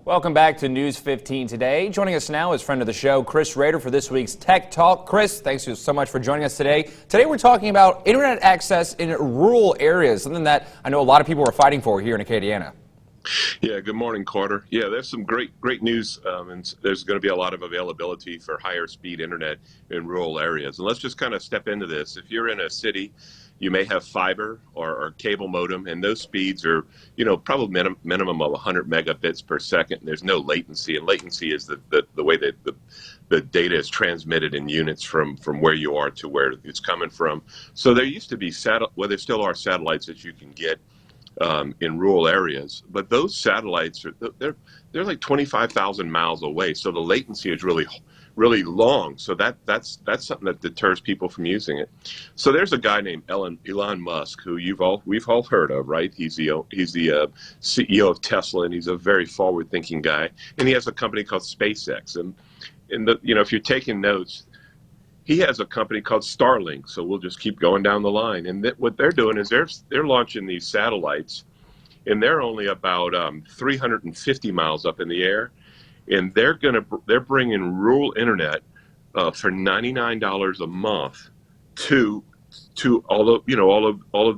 Welcome back to News 15 today. Joining us now is friend of the show, Chris Rader, for this week's Tech Talk. Chris, thanks so much for joining us today. Today we're talking about internet access in rural areas, something that I know a lot of people are fighting for here in Acadiana. Yeah, good morning, Carter. Yeah, there's some great news, and there's going to be a lot of availability for higher speed internet in rural areas. And let's just kind of step into this. If you're in a city, you may have fiber or cable modem, and those speeds are, probably minimum of 100 megabits per second. There's no latency, and latency is the way that the data is transmitted in units from where you are to where it's coming from. So there used to be there still are satellites that you can get in rural areas, but those satellites they're like 25,000 miles away, so the latency is really long. So that's something that deters people from using it. So there's a guy named Elon Musk who we've all heard of, right? He's the CEO of Tesla, and he's a very forward-thinking guy, and he has a company called SpaceX. And if you're taking notes, he has a company called Starlink, so we'll just keep going down the line. And what they're doing is they're launching these satellites, and they're only about 350 miles up in the air, and they're bringing rural internet for $99 a month to all of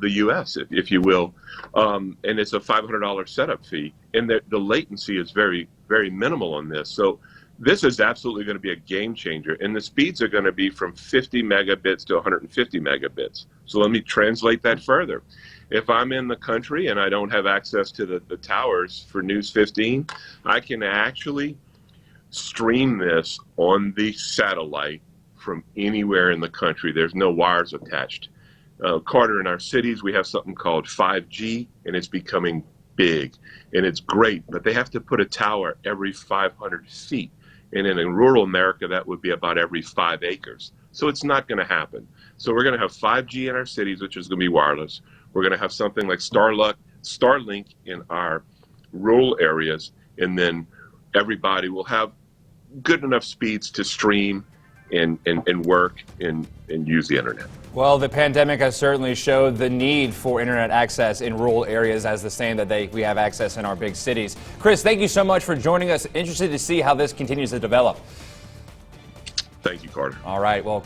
the U.S., if you will, and it's a $500 setup fee, and the latency is very, very minimal on this. So this is absolutely going to be a game changer, and the speeds are going to be from 50 megabits to 150 megabits. So let me translate that further. If I'm in the country and I don't have access to the towers for News 15, I can actually stream this on the satellite from anywhere in the country. There's no wires attached. Carter, in our cities, we have something called 5G, and it's becoming big, and it's great, but they have to put a tower every 500 feet. And in rural America, that would be about every 5 acres. So it's not going to happen. So we're going to have 5G in our cities, which is going to be wireless. We're going to have something like Starlink in our rural areas, and then everybody will have good enough speeds to stream and work and use the internet. Well, the pandemic has certainly showed the need for internet access in rural areas as the same that we have access in our big cities. Chris, thank you so much for joining us. Interested to see how this continues to develop. Thank you, Carter. All right. Well,